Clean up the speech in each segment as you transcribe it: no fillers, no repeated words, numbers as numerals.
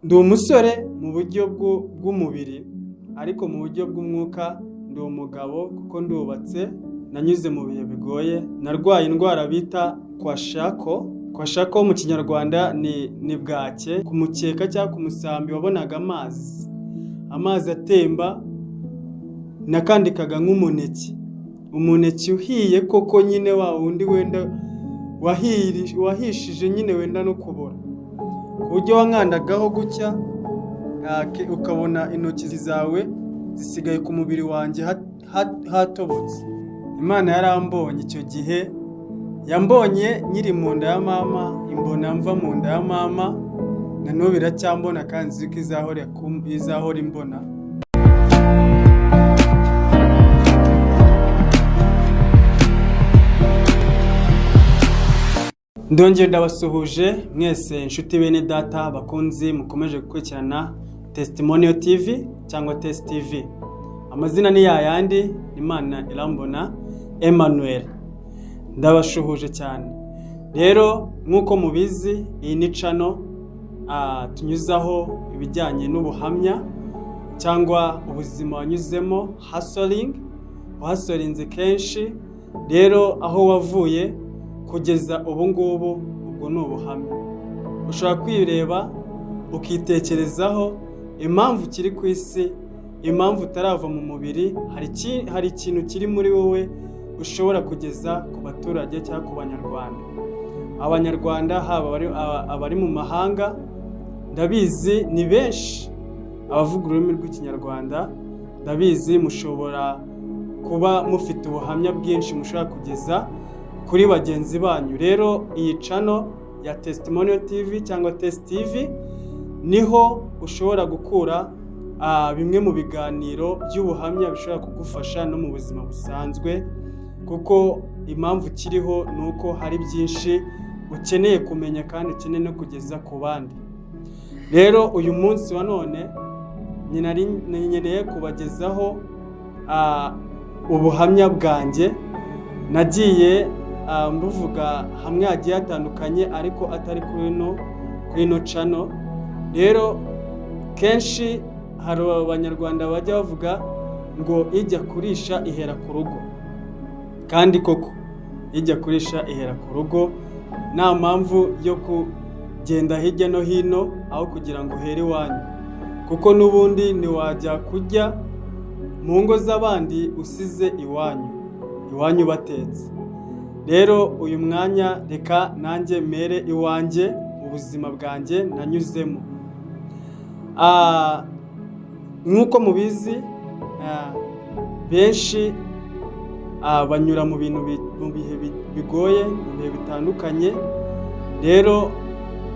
Ndi umusore mu buryo bw'umubiri, ariko mu buryo bw'umwuka ndi umugabo kuko ndubatse, nanyuze mu bihe bigoye, narwaye indwara bita kwashako. Kwashako mu kinyarwanda ni bwake, ku mukeka cyangwa ku musambi wabonaga amazi atemba, nakandikaga nk'umuneke, umuneke uhiye koko nyine, wa wundi wenda wahishije nyine wenda no kubora, ku buryo wankandagaho gutya ukabona intoki zawe zisigaye ku mubiri wanjye hatobotse. Imana yarambonye icyo gihe, yambonye nkiri mu nda ya mama, imbona mva mu nda ya mama, na n'ubu iracyambona kandi nzi ko izahora imbona. Ndongera ndabasuhuje mwese inshuti bene data bakunzi mukomeje gukurikirana Testimonial TV cyangwa Test TV. Amazina ni yayandi, Imana irambona Emmanuel. Ndabashuhuje cyane. Rero nk'uko mubizi, iyi ni channel tunyuzaho ibijyanye n'ubuhamya cyangwa ubuzima wanyuzemo, wahasorinze kenshi. Rero aho wavuye kugeza ubu ngubu, ubwo ni ubuhamya. Ushobora kwireba ukitekerezaho impamvu kiri ku isi, impamvu utarava mu mubiri. Hari ikintu kiri muri wowe ushobora kugeza ku baturage cyangwa ku banyarwanda. Abanyarwanda haba abari mu mahanga, ndabizi ni benshi abavuga ururimi rw'ikinyarwanda, ndabizi mushobora kuba mufite ubuhamya bwinshi mushobora kugeza kuri bagenzi banyu. Rero iyi channel ya Testimonial TV cyangwa Test TV niho ushobora gukura bimwe mu biganiro by'ubuhamya bishobora kugufasha no mu buzima busanzwe, kuko impamvu kiriho ni uko hari byinshi ukeneye kumenya kandi ukeneye no kugeza ku bandi. Rero uyu munsi wa none nkeneye kubagezaho ubuhamya bwanjye. Nagiye mbuvuga hamwe hagiye hatandukanye, ariko atari kuri ino channel. Rero kenshi hari abanyarwanda bajya bavuga ngo ijya kurisha ihera ku rugo, kandi koko ijya kurisha ihera ku rugo. Nta mpamvu yo kugenda hirya no hino aho kugira ngo uhere iwanyu, kuko n'ubundi ntiwajya kujya mu ngo z'abandi usize iwanyu batetse. Rero uyu mwanya reka nanjye mere iwanjye, ubuzima bwanjye nanyuzemo. Nk'uko mubizi, benshi banyura mu bihe bigoye, mu bihe bitandukanye. Rero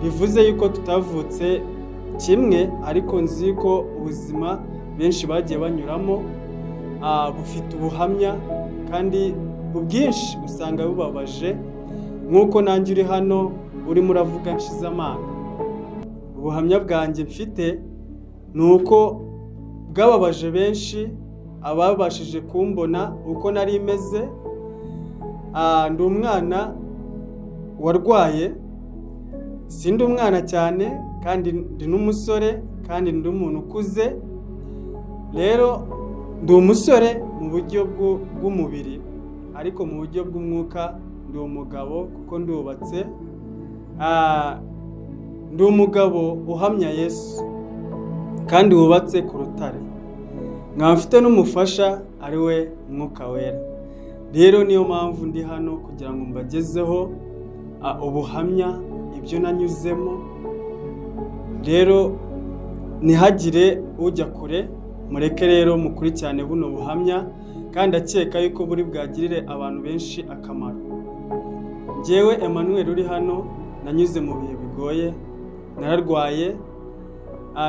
bivuze yuko tutavutse kimwe, ariko nzi ko ubuzima benshi bagiye banyuramo bufite ubuhamya, kandi ubwinshi usanga bubabaje. Nk'uko nanjye uri hano urimo uravuga nshize amanga, ubuhamya bwanjye mfite ni uko bwababaje benshi, ababashije kumbona uko nari meze. Ndi umwana warwaye, sindi umwana cyane, kandi ndi n'umusore, kandi ndi umuntu ukuze. Rero ndi umusore mu buryo bw'umubiri, ariko mu buryo bw'umwuka ndi umugabo kuko ndubatse. Ndi umugabo uhamya Yesu kandi wubatse ku rutare, nkaba mfite n'umufasha ari we Mwuka Wera. Rero niyo mpamvu ndi hano kugira ngo mbagezeho ubuhamya, ibyo nanyuzemo. Rero ntihagire ujya kure, mureke rero mukurikirane buno buhamya, kandi akeka yuko buri bwagirire abantu benshi akamaro. Njyewe Emmanuel uri hano nanyuze mu bihe bigoye, nararwaye.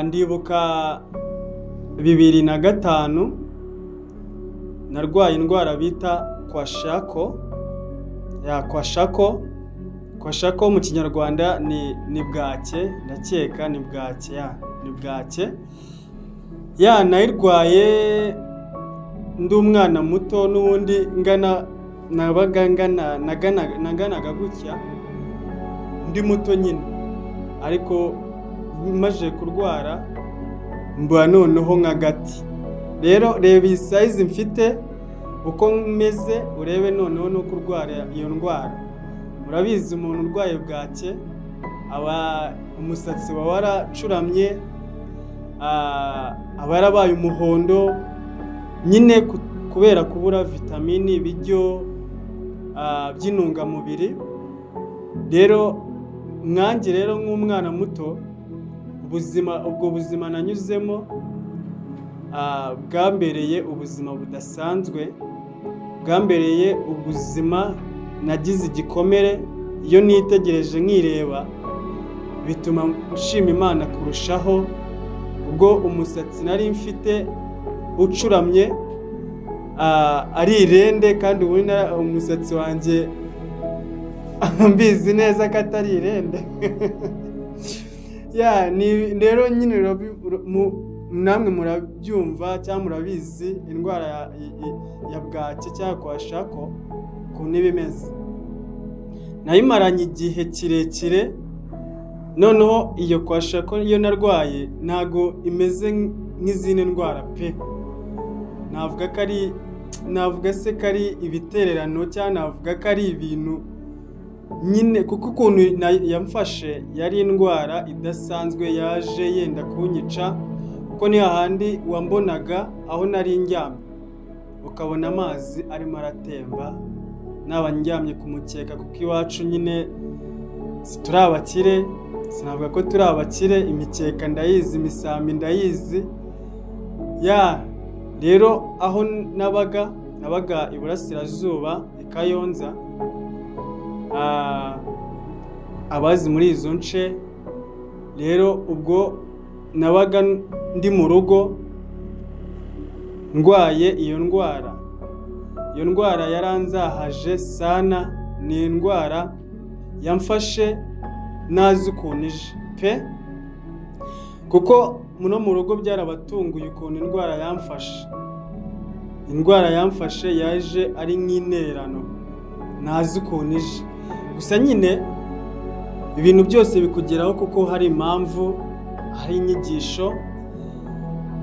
Ndibuka 2005 narwaye indwara bita kwashako mu kinyarwanda ni bwake, ndakeka ni bwake. Nayirwaye ndi umwana muto, n'ubundi naganaga gutya, ndi muto nyine, ariko maze kurwara mbura noneho nk'agati. Rero reba iyi size mfite uko meze, urebe noneho no kurwara iyo ndwara. Murabizi umuntu urwaye bwake umusatsi wawe waracuramye, aba yarabaye umuhondo nyine kubera kubura vitamini, ibiryo by'intungamubiri. Rero mwanjye rero nk'umwana muto, ubwo buzima nanyuzemo bwambereye ubuzima budasanzwe, bwambereye ubuzima nagize igikomere. Iyo nitegereje nkireba bituma nshima Imana kurushaho. Ubwo umusatsi nari mfite ucuramye ari irende, kandi ubundi umusatsi wanjye mbizi neza ko atari irende. Rero nyine namwe murabyumva cyangwa murabizi indwara ya bwake cyangwa kwashako ukuntu iba imeze. Nayimaranye igihe kirekire, noneho iyo kwashako iyo narwaye ntago imeze nk'izindi ndwara pe. Navuga se ko ari ibitererano cyangwa navuga ko ari ibintu nyine, kuko ukuntu yamfashe yari indwara idasanzwe yaje yenda kunyica. Kuko ni hahandi wambonaga aho nari ndyamye ukabona amazi arimo aratemba, naba ndyamye ku mukeka, kuko iwacu nyine turi abakire. Sinavuga ko turi abakire, imikeka ndayizi, imisambi ndayizi. Rero aho nabaga iburasirazuba i Kayonza, abazi muri izo nce. Rero ubwo nabaga ndi mu rugo ndwaye iyo ndwara yaranzahaje sana. Ni indwara yamfashe nazi ukuntu ije pe, kuko muno mu rugo byarabatunguye ukuntu indwara yamfashe yaje ari nk'intererano, nazi ukuntu ije. Gusa nyine ibintu byose bikugeraho kuko hari impamvu, hari inyigisho.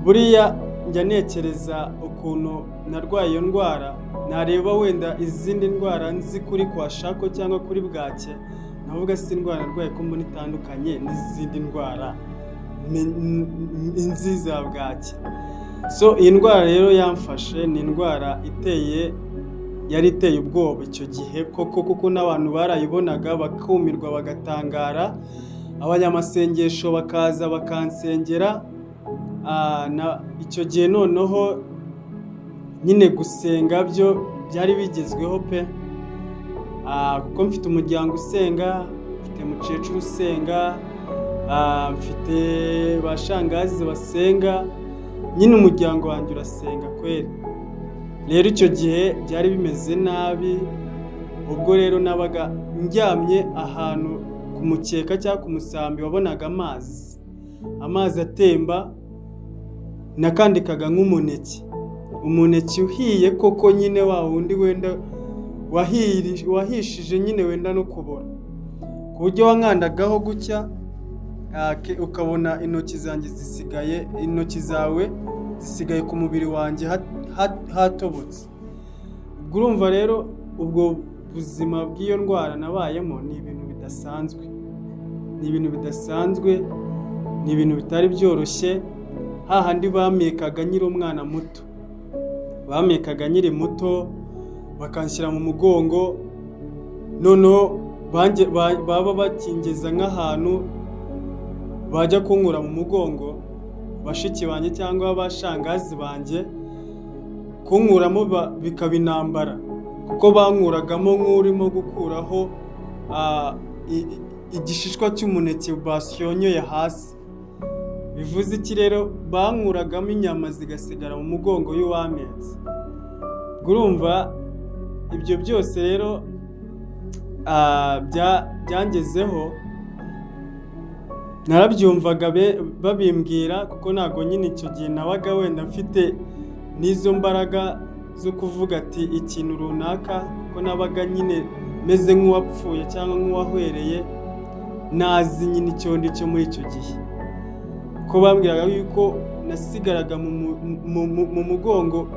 Buriya njya nekereza ukuntu narwaye iyo ndwara, nareba wenda izindi ndwara nzi kuri kwashako cyangwa kuri bwake, navuga si indwara narwaye ko mbona itandukanye n'izindi ndwara nziza bwake. Iyi ndwara rero yamfashe ni indwara yari iteye ubwoba icyo gihe koko, kuko n'abantu barayibonaga bakumirwa bagatangara. Abanyamasengesho bakaza bakansengera. Icyo gihe noneho nyine gusenga byo byari bigezweho pe, kuko mfite umuryango usenga, mfite mukecuru usenga, mfite bashangazi basenga, nyine umuryango wanjye urasenga kweli. Rero icyo gihe byari bimeze nabi. Ubwo rero nabaga ndyamye ahantu ku mukeka cyangwa ku musambi, wabonaga amazi atemba, nakandikaga nk'umuneke uhiye koko, nyine wa wundi wenda wahishije nyine wenda no kubora, ku buryo wankandagaho gutya ukabona intoki zawe zisigaye ku mubiri wanjye hatobotse. Ubwo urumva rero ubwo buzima bw'iyo ndwara nabayemo ni ibintu bidasanzwe, ni ibintu bitari byoroshye. Hahandi bamekaga nyiri umwana muto, bamekaga nyiri muto bakanshyira mu mugongo, noneho baba bakingeza nk'ahantu bajya kunkura mu mugongo, bashiki banjye cyangwa abashangazi banjye, kunkuramo bikaba intambara, kuko bankuragamo nk'urimo gukuraho igishishwa cy'umuneke basyonyoye hasi. Bivuze iki rero? Bankuragamo inyama zigasigara mu mugongo y'uwametse. Urumva ibyo byose rero byangezeho, narabyumvaga babimbwira, kuko ntago nyine icyo gihe nabaga wenda mfite n'izo mbaraga zo kuvuga ati ikintu runaka, kuko nabaga nyine meze nk'uwapfuye cyangwa nk'uwahwereye, nazi nyine icyo ndi cyo muri icyo gihe. kuko bambwiraga yuko nasigaraga mu mugongo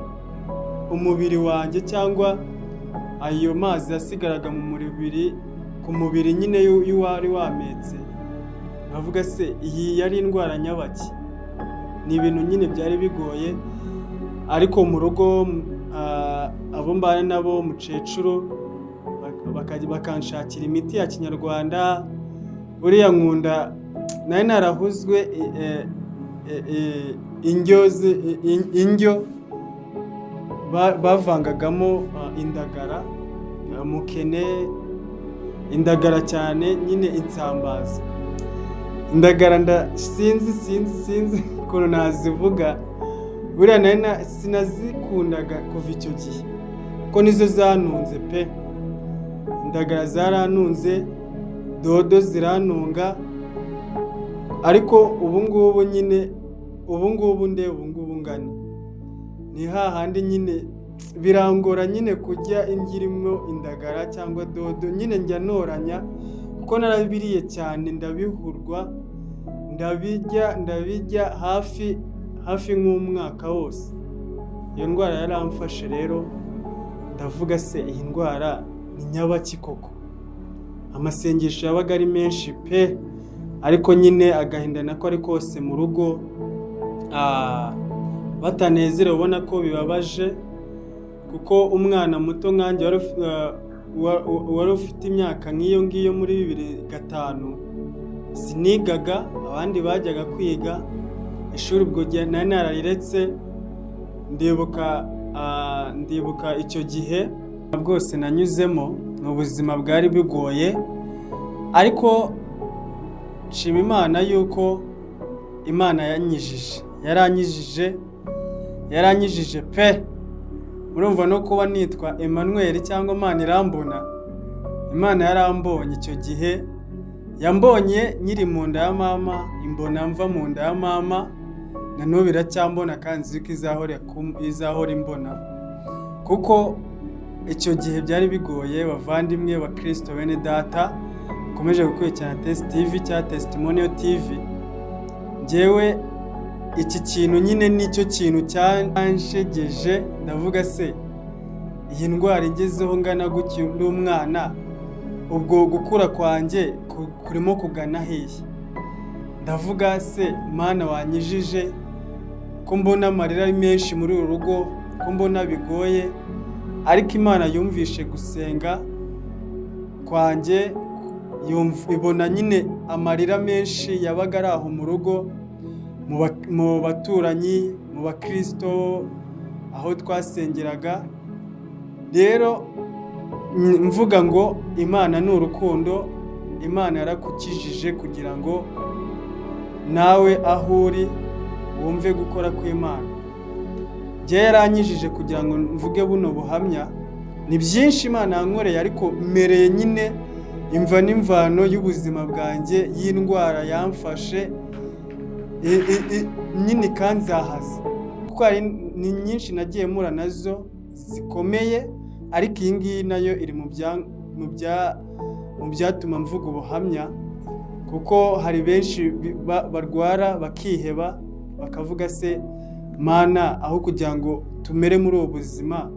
umubiri wanjye, cyangwa ayo mazi yasigaraga ku mubiri nyine y'uwari wametse. nkavuga se iyi yari indwara nyabaki? Ni ibintu nyine byari bigoye, ariko mu rugo abo mbana nabo mukecuru bakanshakira imiti ya kinyarwanda. Buriya nkunda, nari narahuzwe indyo bavangagamo indagara, mukene, indagara cyane nyine insambaza. Indagara sinzi ukuntu nazivuga. Buriya nari sinazikundaga kuva icyo gihe kuko nizo zanunze pe. Indagara zaranunze, dodo ziranunga, ariko ubungubu ngana ni hahandi nyine birangora nyine kurya indyo irimo indagara cyangwa dodo. Nyine njya noranya kuko narabiriye cyane, ndabihurwa, ndabijya hafi nk'umwaka wose. Iyo ndwara yaramfashe rero, ndavuga se iyi ndwara ni nyabaki koko? Amasengesho yabaga ari menshi pe, ariko nyine agahinda nako ari kose mu rugo, batanezerewe, ubona ko bibabaje, kuko umwana muto nkanjye wari ufite imyaka nk'iyo ngiyo muri 2005 sinigaga, abandi bajyaga kwiga ishuri, ubwo nari narariretse. Ndibuka icyo gihe bwose nanyuzemo, ni ubuzima bwari bigoye, ariko nshima Imana yuko Imana yaranyijije pe. Murumva no kuba nitwa Emmanuel cyangwa Imana irambona. Imana yarambonye icyo gihe, yambonye nyiri mu nda ya mama, imbona mva mu nda ya mama, na n'ubu iracyambona kandi nzi ko izahora imbona, kuko icyo gihe byari bigoye. Bavandimwe bakristo bene data ukomeje gukurikirana Test TV cyangwa Testimonial TV, njyewe iki kintu nyine nicyo kintu cyanshegeje. Ndavuga se iyi ndwara igezeho ngana gutyo ndi umwana, ubwo gukura kwanjye kurimo kugana hehe? Ndavuga se Mana wanyijije, ko mbona amarira ari menshi muri uru rugo, ko mbona bigoye, ariko Imana yumvishe gusenga kwanjye, ibona nyine amarira menshi yabaga ari aho mu rugo, mu baturanyi, mu bakristo aho twasengeraga. Rero mvuga ngo Imana ni urukundo, Imana yarakukijije kugira ngo nawe aho uri wumve gukora kw'Imana. Njye yaranyijije kugira ngo mvuge buno buhamya. Ni byinshi Imana yankoreye, ariko mereye nyine imva n'imvano y'ubuzima bwanjye, y'indwara yamfashe nyine kanzahaza, kuko ni nyinshi nagiye mura nazo zikomeye, ariko iyi ngiyi nayo iri mu byatuma mvuga ubuhamya, kuko hari benshi barwara bakiheba, bakavuga se Mana, aho kugira ngo tumere muri ubu buzima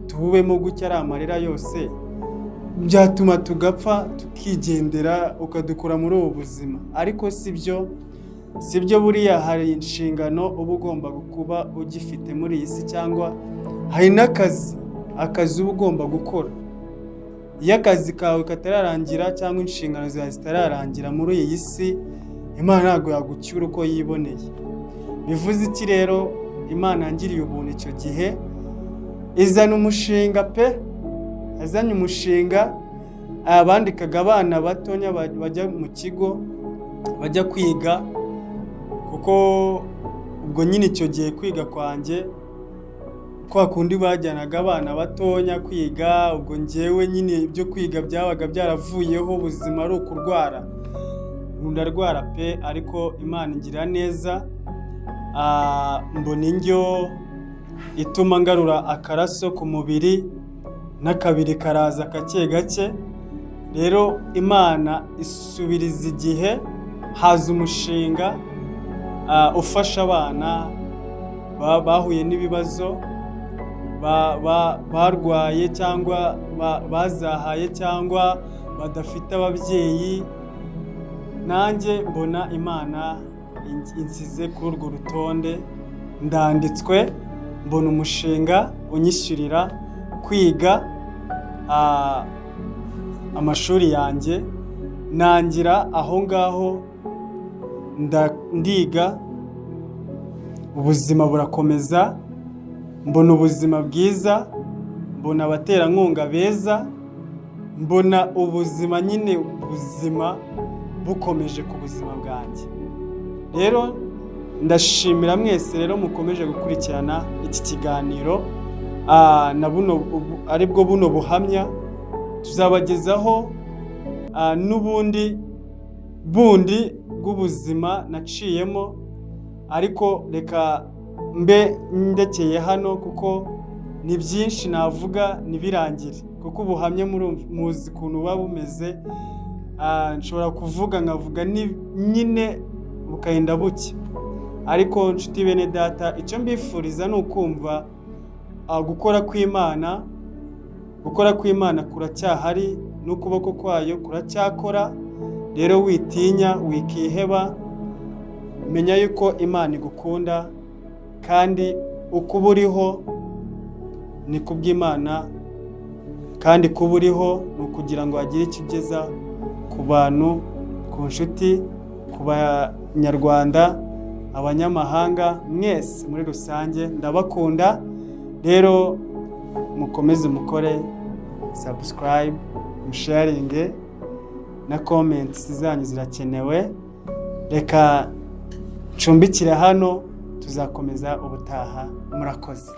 tububemo gutya ari amarira yose, byatuma tugapfa tukigendera, ukadukura muri ubu buzima. Ariko sibyo. Buriya hari inshingano uba ugomba kuba ugifite muri iyi si, cyangwa hari n'akazi uba ugomba gukora. Iyo akazi kawe katararangira cyangwa inshingano zawe zitararangira muri iyi si, Imana ntabwo yagucyura uko yiboneye. Bivuze iki rero? Imana yangiriye ubuntu icyo gihe, izana umushinga pe. Azanye umushinga, bandikaga abana batonya bajya mu kigo, bajya kwiga, kuko ubwo nyine icyo gihe kwiga kwanjye, kwa kundi bajyanaga abana batonya kwiga, ubwo njyewe nyine ibyo kwiga byabaga byaravuyeho, ubuzima ari ukurwara. Ndarwara pe, ariko Imana ingira neza, mbona indyo ituma ngarura akaraso ku mubiri, n'akabiri karaza gake gake. Rero Imana isubiriza igihe, haza umushinga ufasha abana bahuye n'ibibazo, barwaye cyangwa bazahaye cyangwa badafite ababyeyi. Nanjye mbona Imana insize kuri urwo rutonde, ndanditswe, mbona umushinga unyishyurira kwiga amashuri yanjye, nangira aho ngaho ndiga, ubuzima burakomeza, mbona ubuzima bwiza, mbona abaterankunga beza, mbona ubuzima nyine ubuzima bukomeje ku buzima bwanjye. Rero ndashimira mwese rero mukomeje gukurikirana iki kiganiro, na aribwo buno buhamya tuzabagezaho n'ubundi bw'ubuzima naciyemo, ariko reka mbe ndekeye hano kuko ni byinshi navuga ntibirangire, kuko ubuhamya muzi ukuntu buba bumeze. Nshobora kuvuga nkavuga nyine bukagenda buke, ariko nshuti bene data, icyo mbifuriza ni ukumva gukora kw'Imana kuracyahari, n'ukuboko kwayo kuracyakora. Rero witinya, wikiheba, menya yuko Imana igukunda, kandi uko uba uriho ni kubw'Imana, kandi kuba uriho ni ukugira ngo hagire icyo ugeza ku bantu, ku nshuti, ku banyarwanda, abanyamahanga, mwese muri rusange ndabakunda. Rero mukomeze mukore subscribe, musharinge, na comments zanyu zirakenewe. Reka ncumbikire hano, tuzakomeza ubutaha. Murakoze.